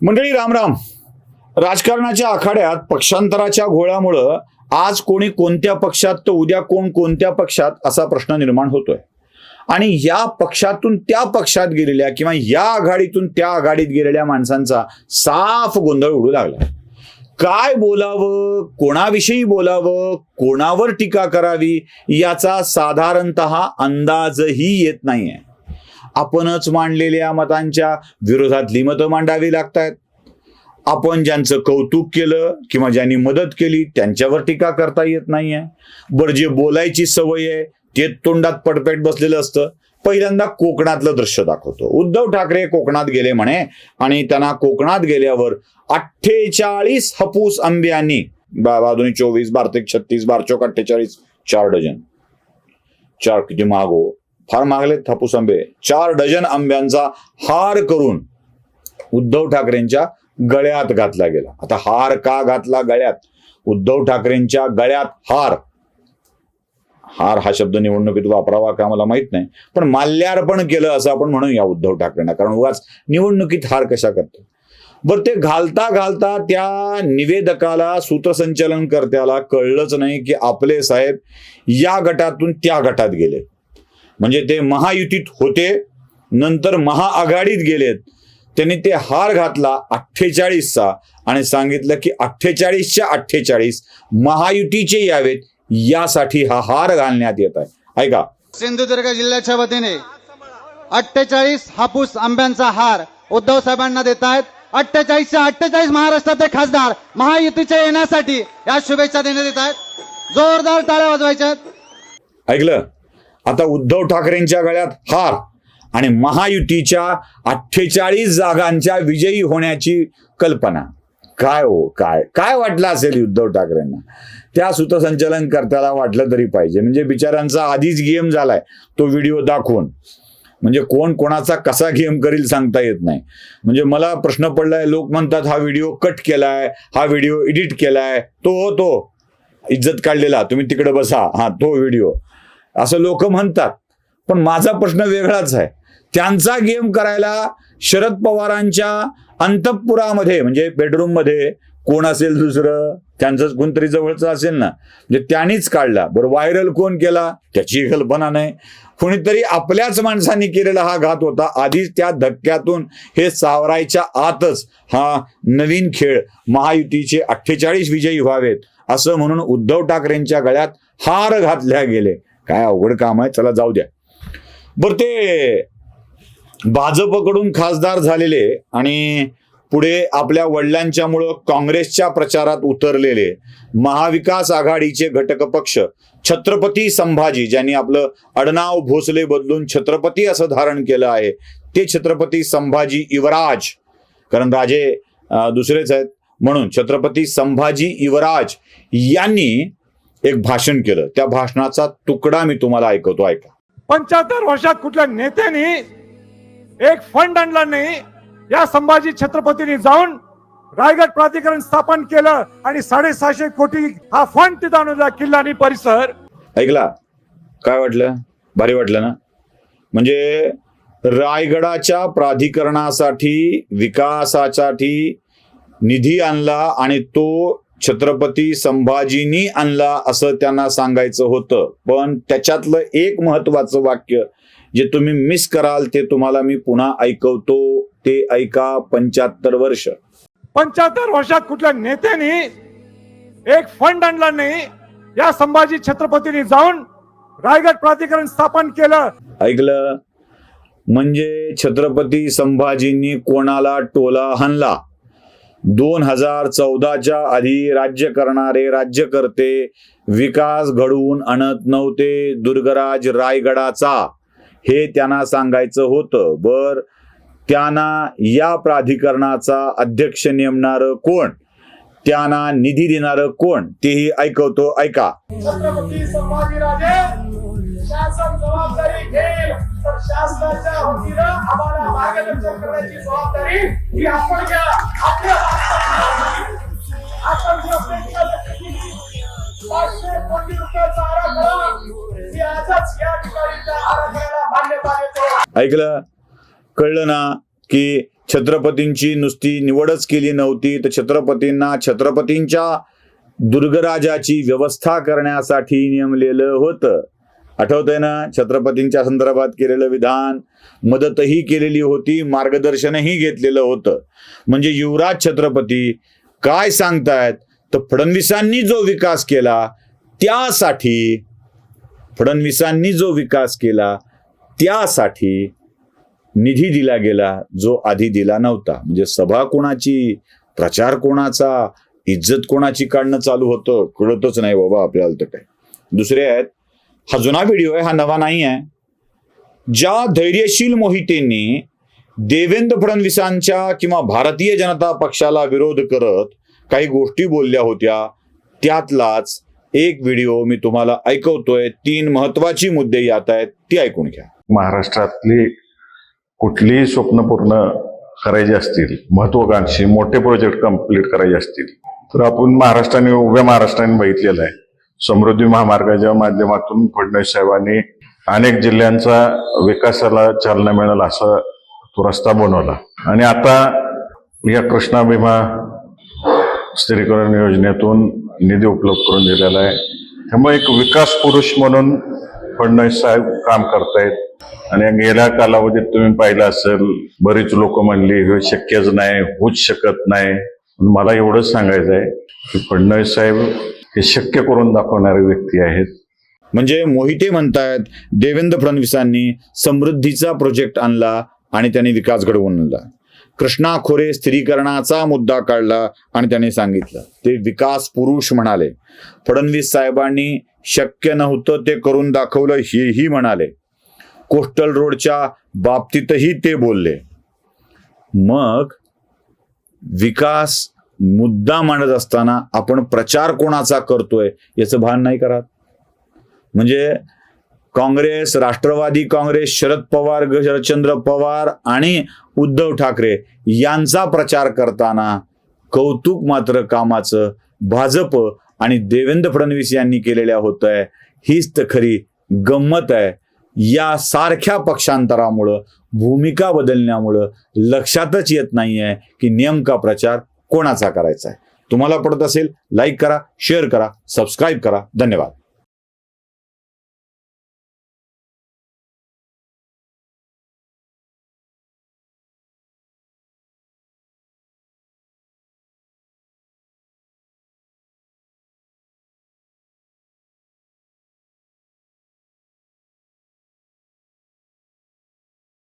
मंडळी राम राम. राजकारणाच्या आखाड्यात पक्षांतराच्या घोळामुळं आज कोणी कोणत्या पक्षात तर उद्या कोण कोणत्या पक्षात असा प्रश्न निर्माण होतोय. आणि या पक्षातून त्या पक्षात गेलेल्या किंवा या आघाडीतून त्या आघाडीत गेलेल्या माणसांचा साफ गोंधळ उडू लागला. काय बोलावं, कोणाविषयी बोलावं, कोणावर टीका करावी याचा साधारणतः अंदाजही येत नाहीये. आपणच मांडलेल्या मतांच्या विरोधातली मतं मांडावी लागतायत. आपण ज्यांचं कौतुक केलं किंवा ज्यांनी मदत केली त्यांच्यावर टीका करता येत नाहीये. बरं, जे बोलायची सवय आहे ते तोंडात पडपेट बसलेलं असतं. पहिल्यांदा कोकणातलं दृश्य दाखवतो. उद्धव ठाकरे कोकणात गेले म्हणे आणि त्यांना कोकणात गेल्यावर 48 हापूस आंब्यांनी 24 12 36 12 48 4 डझन, 4 किती मागो, फार मागले हापूस आंबे. 4 डझन आंब्यांचा हार करून उद्धव ठाकरेंच्या गळ्यात घातला गेला. आता हार का घातला गळ्यात? उद्धव ठाकरेंच्या गळ्यात हार. हार हा शब्द निवडणुकीत वापरावा का मला माहित नाही, पण माल्यार्पण केलं असं आपण म्हणूया उद्धव ठाकरेंना, कारण उगाच निवडणुकीत हार कशा करतो. बरं, ते घालता घालता त्या निवेदकाला, सूत्रसंचालनकर्त्याला कळलंच नाही की आपले साहेब या गटातून त्या गटात गेले. म्हणजे ते महायुतीत होते, नंतर महाआघाडीत गेलेत. त्यांनी ते हार घातला 48चा आणि सांगितलं की 48च्या 48 महायुतीचे यावेत यासाठी हा हार घालण्यात येत आहे. ऐका. सिंधुदुर्ग जिल्ह्याच्या वतीने 48 हापूस आंब्यांचा हार उद्धव साहेबांना देत आहेत. 48च्या 48 महाराष्ट्राचे खासदार महायुतीचे येण्यासाठी या शुभेच्छा देण्यात येत आहेत. जोरदार टाळ्या वाजवायच्या. ऐकलं? आता उद्धव ठाकरेंच्या गळ्यात हार आणि महायुतीच्या 48 जागांच्या विजयी होण्याची कल्पना. काय हो, काय काय वाटलं असेल उद्धव ठाकरेंना? त्या सूत्रसंचालनकर्त्याला वाटलं तरी पाहिजे. म्हणजे बिचाऱ्यांचा आधीच गेम झालाय तो व्हिडिओ दाखवून. म्हणजे कोण कोणाचा कसा गेम करील सांगता येत नाही. म्हणजे मला प्रश्न पडलाय, लोक म्हणतात हा व्हिडिओ कट केलाय, हा व्हिडिओ एडिट केलाय, तो इज्जत काढलेला, तुम्ही तिकडे बसा, हा तो व्हिडिओ, असं लोक म्हणतात. पण माझा प्रश्न वेगळाच आहे. त्यांचा गेम करायला शरद पवारांच्या अंतःपुरामध्ये म्हणजे बेडरूम मध्ये कोण असेल दुसरं, त्यांचंच कोणतरी जवळचं असेल ना, म्हणजे त्यांनीच काढला. बरं, व्हायरल कोण केला त्याची कल्पना नाही. कोणीतरी आपल्याच माणसांनी केलेला हा घात होता. आधीच त्या धक्क्यातून हे सावरायच्या आतच हा नवीन खेळ महायुतीचे 48 विजयी व्हावेत असं म्हणून उद्धव ठाकरेंच्या गळ्यात हार घातल्या गेले. काय अवघड काम आहे. चला जाऊ द्या. बरं, ते भाजपकडून खासदार झालेले आणि पुढे आपल्या वडिलांच्यामुळं काँग्रेसच्या प्रचारात उतरलेले महाविकास आघाडीचे घटक पक्ष छत्रपती संभाजी, ज्यांनी आपलं आडनाव भोसले बदलून छत्रपती असं धारण केलं आहे, ते छत्रपती संभाजी युवराज, कारण राजे दुसरेच आहेत म्हणून छत्रपती संभाजी युवराज यांनी एक भाषण केलं. त्या भाषणाचा तुकडा मी तुम्हाला ऐकवतो. ऐका. 75 वर्षात कुठल्या नेत्याने एक फंड आणला नाही. या संभाजी छत्रपतींनी जाऊन रायगड प्राधिकरण स्थापन केलं आणि 650 कोटी हा फंड तिथं आणून दिला. किल्ला आणि परिसर. ऐकला? काय वाटलं? भारी वाटलं ना? म्हणजे रायगडाच्या प्राधिकरणासाठी, विकासासाठी निधी आणला आणि तो छत्रपती संभाजींनी आणला असं त्यांना सांगायचं होतं. पण त्याच्यातलं एक महत्वाचं वाक्य जे तुम्ही मिस कराल ते तुम्हाला मी पुन्हा ऐकवतो. ते ऐका. 75 वर्ष. 75 वर्षात कुठल्या नेत्याने एक फंड आणला नाही. या संभाजी छत्रपतींनी जाऊन रायगड प्राधिकरण स्थापन केलं. ऐकलं? म्हणजे छत्रपती संभाजींनी कोणाला टोला हाणला? 2014च्या आधी राज्य करणारे राज्यकर्ते विकास घडवून आणत नव्हते दुर्गराज रायगडाचा, हे त्यांना सांगायचं होतं. बर, त्यांना या प्राधिकरणाचा अध्यक्ष नेमणार कोण, त्यांना निधी देणार कोण, तेही ऐकवतो. ऐका. छत्रपती संभाजीराजे शासन जबाबदारी घेईल तर शासनाच्या वतीनं आम्हाला मार्गदर्शन करण्याची जबाबदारी ही आपण घ्या. आपण जी अपेक्षा व्यक्त केली 500 कोटी रुपयाचा आराखडा ही आजच या ठिकाणी त्या आराखड्याला मान्यता देतो. ऐकलं? कळलं ना की छत्रपतींची नुसती निवडच केली नव्हती, तर छत्रपतींना छत्रपतींच्या दुर्गराजाची व्यवस्था करण्यासाठी नेमलेलं होतं. आठवतंय ना छत्रपतींच्या संदर्भात केलेलं विधान, मदतही केलेली होती, मार्गदर्शनही घेतलेलं होतं. म्हणजे युवराज छत्रपती काय सांगतायत, तर फडणवीसांनी जो विकास केला त्यासाठी निधी दिला गेला जो आधी दिला नव्हता. म्हणजे सभा कोणाची, प्रचार कोणाचा, इज्जत कोणाची काढणं चालू होतं कळतच नाही बाबा आपल्याला. तर काय दुसरे आहेत, हा जुना व्हिडिओ आहे, हा नवा नाही आहे. ज्या धैर्यशील मोहितेंनी देवेंद्र फडणवीसांच्या किंवा भारतीय जनता पक्षाला विरोध करत काही गोष्टी बोलल्या होत्या, त्यातलाच एक व्हिडिओ मी तुम्हाला ऐकवतोय. 3 महत्वाची मुद्दे यात आहेत, ती ऐकून घ्या. महाराष्ट्रातली कुठलीही स्वप्न पूर्ण करायची असतील, महत्वाकांक्षी मोठे प्रोजेक्ट कंप्लीट करायचे असतील, तर आपण उभ्या महाराष्ट्राने बघितलेलं आहे. समृद्धी महामार्गाच्या माध्यमातून फडणवीस साहेबांनी अनेक जिल्ह्यांचा विकासाला चालना मिळेल असा तो रस्ता बनवला. आणि आता या कृष्णा भीमा स्थिरीकरण योजनेतून निधी उपलब्ध करून दिलेला आहे. त्यामुळे एक विकास पुरुष म्हणून फडणवीस साहेब काम करतायत. आणि गेल्या कालावधीत तुम्ही पाहिलं असेल, बरीच लोक म्हणली हे शक्यच नाही, होऊच शकत नाही. मला एवढंच सांगायचं आहे की फडणवीस साहेब हे शक्य करून दाखवणारे व्यक्ती आहेत. म्हणजे मोहिते म्हणतायत देवेंद्र फडणवीसांनी समृद्धीचा प्रोजेक्ट आणला आणि त्यांनी विकास घडवून आणला. कृष्णा खोरे स्थिरीकरणाचा मुद्दा काढला आणि त्यांनी सांगितलं ते विकास पुरुष म्हणाले. फडणवीस साहेबांनी शक्य नव्हतं ते करून दाखवलं हेही म्हणाले. कोस्टल रोडच्या बाबतीतही ते बोलले. मग विकास मुद्दा मांडत असताना आपण प्रचार कोणाचा करतोय याचं भान नाही करत. म्हणजे काँग्रेस, राष्ट्रवादी काँग्रेस, शरद पवार, शरदचंद्र पवार आणि उद्धव ठाकरे यांचा प्रचार करताना कौतुक मात्र कामाचं भाजप आणि देवेंद्र फडणवीस यांनी केलेल्या होत आहे. हीच तर खरी गंमत आहे. या सारख्या पक्षांतरामुळं, भूमिका बदलण्यामुळं लक्षातच येत नाहीये की नेमका प्रचार कोणाचा करायचा आहे. तुम्हाला पडत असेल लाईक करा, शेअर करा, सबस्क्राईब करा. धन्यवाद.